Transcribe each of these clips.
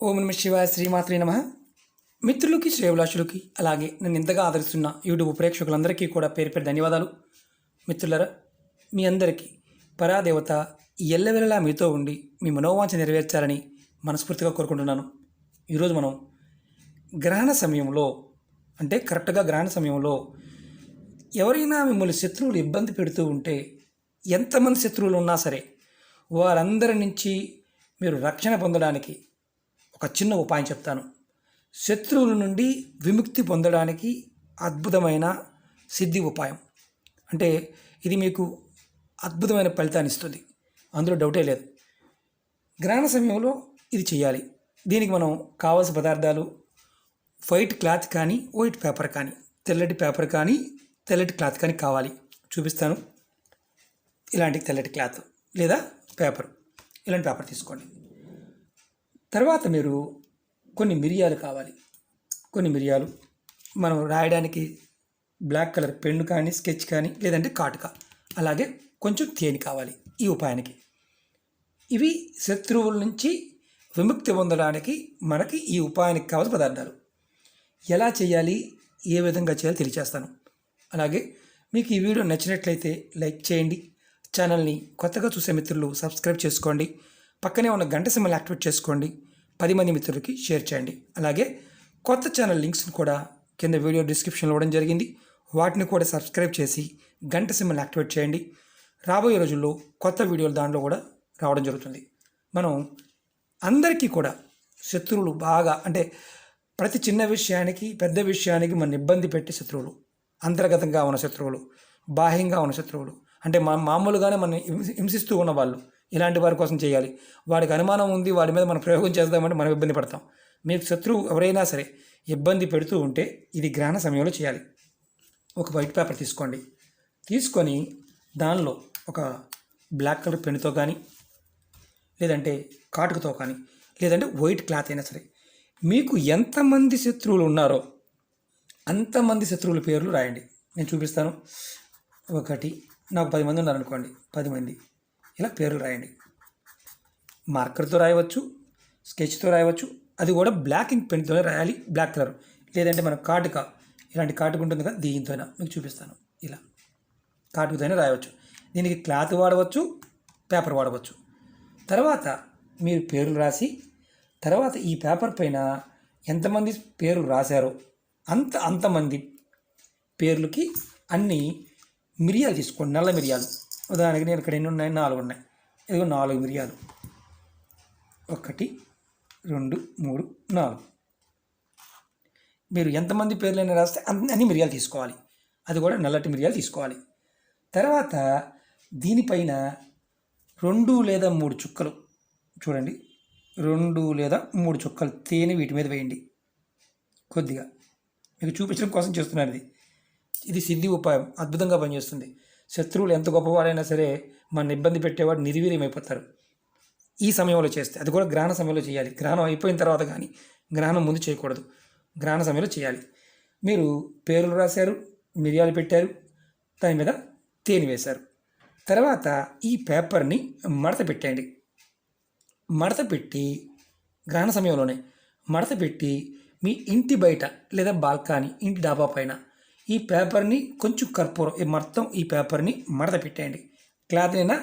ఓం నమ శివాయ శ్రీమాత్రే నమ. మిత్రులకి శ్రేయభిలాషులకి అలాగే నన్ను ఇంతగా ఆదరిస్తున్న యూట్యూబ్ ప్రేక్షకులందరికీ కూడా పేరు పేరు ధన్యవాదాలు. మిత్రులరా, మీ అందరికీ పరాదేవత ఎల్లవెల్లలా మీతో ఉండి మీ మనోవాంఛ నెరవేర్చాలని మనస్ఫూర్తిగా కోరుకుంటున్నాను. ఈరోజు మనం గ్రహణ సమయంలో అంటే కరెక్ట్గా గ్రహణ సమయంలో ఎవరైనా మిమ్మల్ని శత్రువులు ఇబ్బంది పెడుతూ ఉంటే, ఎంతమంది శత్రువులు ఉన్నా సరే వారందరి నుంచి మీరు రక్షణ పొందడానికి ఒక చిన్న ఉపాయం చెప్తాను. శత్రువుల నుండి విముక్తి పొందడానికి అద్భుతమైన సిద్ధి ఉపాయం. అంటే ఇది మీకు అద్భుతమైన ఫలితాన్ని ఇస్తుంది, అందులో డౌటే లేదు. గ్రహణ సమయంలో ఇది చేయాలి. దీనికి మనం కావాల్సిన పదార్థాలు వైట్ క్లాత్ కానీ వైట్ పేపర్ కానీ, తెల్లటి పేపర్ కానీ తెల్లటి క్లాత్ కానీ కావాలి. చూపిస్తాను. ఇలాంటి తెల్లటి క్లాత్ లేదా పేపర్, ఇలాంటి పేపర్ తీసుకోండి. తర్వాత మీరు కొన్ని మిరియాలు కావాలి. కొన్ని మిరియాలు మనం రాయడానికి బ్లాక్ కలర్ పెన్ను కానీ స్కెచ్ కానీ లేదంటే కాటుక, అలాగే కొంచెం తేనె కావాలి ఈ ఉపాయానికి. ఇవి శత్రువుల నుంచి విముక్తి పొందడానికి మనకి ఈ ఉపాయానికి కావాల్సిన పదార్థాలు. ఎలా చేయాలి, ఏ విధంగా చేయాలో తెలియజేస్తాను. అలాగే మీకు ఈ వీడియో నచ్చినట్లయితే లైక్ చేయండి. ఛానల్ని కొత్తగా చూసే మిత్రులు సబ్స్క్రైబ్ చేసుకోండి. పక్కనే ఉన్న గంట సింబల్ యాక్టివేట్ చేసుకోండి. 10 మంది మిత్రులకి షేర్ చేయండి. అలాగే కొత్త ఛానల్ లింక్స్ని కూడా కింద వీడియో డిస్క్రిప్షన్లో ఇవ్వడం జరిగింది. వాటిని కూడా సబ్స్క్రైబ్ చేసి గంట సింబల్ యాక్టివేట్ చేయండి. రాబోయే రోజుల్లో కొత్త వీడియోలు దాంట్లో కూడా రావడం జరుగుతుంది. మనం అందరికీ కూడా శత్రువులు బాగా, అంటే ప్రతి చిన్న విషయానికి పెద్ద విషయానికి మన ఇబ్బంది పెట్టే శత్రువులు, అంతర్గతంగా ఉన్న శత్రువులు, బాహ్యంగా ఉన్న శత్రువులు, అంటే మామూలుగానే మన హింసిస్తూ ఉన్న వాళ్ళు, ఇలాంటి వారి కోసం చేయాలి. వాడికి అనుమానం ఉంది, వాడి మీద మనం ప్రయోగం చేద్దామంటే మనం ఇబ్బంది పడతాం. మీకు శత్రువు ఎవరైనా సరే ఇబ్బంది పెడుతూ ఉంటే ఇది గ్రహణ సమయంలో చేయాలి. ఒక వైట్ పేపర్ తీసుకోండి. తీసుకొని దానిలో ఒక బ్లాక్ కలర్ పెన్నుతో కానీ లేదంటే కాటుకతో కానీ లేదంటే వైట్ క్లాత్ అయినా సరే, మీకు ఎంతమంది శత్రువులు ఉన్నారో అంతమంది శత్రువుల పేర్లు రాయండి. నేను చూపిస్తాను. నాకు 10 మంది ఉన్నారనుకోండి, 10 మంది ఇలా పేర్లు రాయండి. మార్కర్తో రాయవచ్చు, స్కెచ్తో రాయవచ్చు. అది కూడా బ్లాక్ ఇంక్ పెన్తోనే రాయాలి, బ్లాక్ కలర్. లేదంటే మన కాటుక, ఇలాంటి కాటుక ఉంటుంది కదా, దీంతోనే మీకు చూపిస్తాను. ఇలా కాటుకతోనే రాయవచ్చు. దీనికి క్లాత్ వాడవచ్చు, పేపర్ వాడవచ్చు. తర్వాత మీరు పేర్లు రాసి, తర్వాత ఈ పేపర్ పైన ఎంతమంది పేర్లు రాశారో అంతమంది పేర్లకి అన్ని మిరియాలు తీసుకోండి. నల్ల మిరియాలు. ఉదాహరణకి నేను ఇక్కడ ఎన్ని ఉన్నాయి, 4 ఉన్నాయి. ఇదిగో 4 మిరియాలు. 1 2 3 4. మీరు ఎంతమంది పేర్లైనా రాస్తే అన్ని మిరియాలు తీసుకోవాలి. అది కూడా నల్లటి మిరియాలు తీసుకోవాలి. తర్వాత దీనిపైన 2 లేదా 3 చుక్కలు, చూడండి, 2 లేదా 3 చుక్కలు తేనె వీటి మీద వేయండి. కొద్దిగా మీకు చూపించడం కోసం చేస్తున్నారు. ఇది సిద్ధి ఉపాయం, అద్భుతంగా పనిచేస్తుంది. శత్రువులు ఎంత గొప్పవాడైనా సరే మన ఇబ్బంది పెట్టేవాడు నిర్వీర్యమైపోతారు ఈ సమయంలో చేస్తే. అది కూడా గ్రహణ సమయంలో చేయాలి. గ్రహణం అయిపోయిన తర్వాత కానీ, గ్రహణం ముందు చేయకూడదు, గ్రహణ సమయంలో చేయాలి. మీరు పేర్లు రాశారు, మిరియాలు పెట్టారు, దాని మీద తేనె వేశారు. తర్వాత ఈ పేపర్ని మడత పెట్టండి. మడత పెట్టి గ్రహణ సమయంలోనే మడత పెట్టి మీ ఇంటి బయట లేదా బాల్కనీ, ఇంటి డాబా పైన ఈ పేపర్ని కొంచెం కర్పూరం మొత్తం ఈ పేపర్ని మడత పెట్టేయండి. క్లాత్నైనా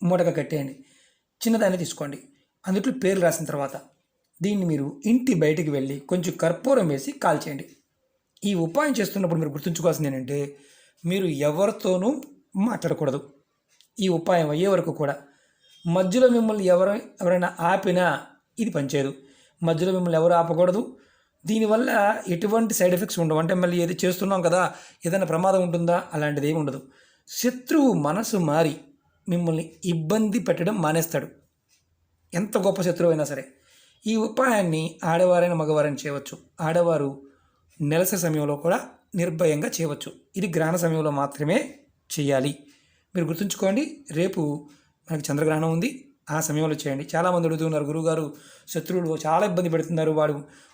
మూటగా కట్టేయండి. చిన్నదాన్ని తీసుకోండి. అందులో పేర్లు రాసిన తర్వాత దీన్ని మీరు ఇంటి బయటికి వెళ్ళి కొంచెం కర్పూరం వేసి కాల్చేయండి. ఈ ఉపాయం చేస్తున్నప్పుడు మీరు గుర్తుంచుకోవాల్సింది ఏంటంటే, మీరు ఎవరితోనూ మాట్లాడకూడదు. ఈ ఉపాయం అయ్యే వరకు కూడా. మధ్యలో మిమ్మల్ని ఎవరైనా ఆపినా ఇది పనిచేయదు. మధ్యలో మిమ్మల్ని ఎవరు ఆపకూడదు. దీనివల్ల ఎటువంటి సైడ్ ఎఫెక్ట్స్ ఉండవు. అంటే మళ్ళీ ఏది చేస్తున్నాం కదా, ఏదైనా ప్రమాదం ఉంటుందా, అలాంటిది ఏమి ఉండదు. శత్రువు మనసు మారి మిమ్మల్ని ఇబ్బంది పెట్టడం మానేస్తాడు, ఎంత గొప్ప శత్రువు అయినా సరే. ఈ ఉపాయాన్ని ఆడవారైనా మగవారైనా చేయవచ్చు. ఆడవారు నెలసరి సమయంలో కూడా నిర్భయంగా చేయవచ్చు. ఇది గ్రహణ సమయంలో మాత్రమే చేయాలి. మీరు గుర్తుంచుకోండి. రేపు మనకి చంద్రగ్రహణం ఉంది, ఆ సమయంలో చేయండి. చాలామంది అడుగుతున్నారు, గురువుగారు శత్రువులు చాలా ఇబ్బంది పెడుతున్నారు,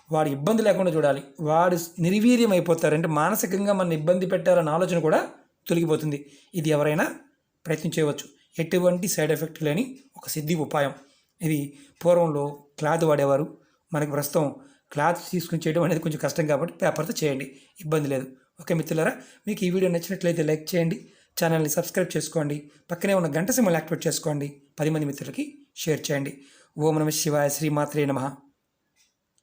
వాడు ఇబ్బంది లేకుండా చూడాలి, వాడు నిర్వీర్యం అయిపోతారు, అంటే మానసికంగా మన ఇబ్బంది పెట్టారన్న ఆలోచన కూడా తొలగిపోతుంది. ఇది ఎవరైనా ప్రయత్నం చేయవచ్చు. ఎటువంటి సైడ్ ఎఫెక్ట్ లేని ఒక సిద్ధి ఉపాయం. ఇది పూర్వంలో క్లాత్ వాడేవారు, మనకి ప్రస్తుతం క్లాత్ తీసుకుని చేయడం అనేది కొంచెం కష్టం కాబట్టి పేపర్తో చేయండి, ఇబ్బంది లేదు. ఓకే మిత్రులారా, మీకు ఈ వీడియో నచ్చినట్లయితే లైక్ చేయండి, ఛానల్ని సబ్స్క్రైబ్ చేసుకోండి, పక్కనే ఉన్న గంట సింబల్ యాక్టివేట్ చేసుకోండి, 10 మంది మిత్రులకి షేర్ చేయండి. ఓం నమః శివాయ, శ్రీమాత్రే నమః.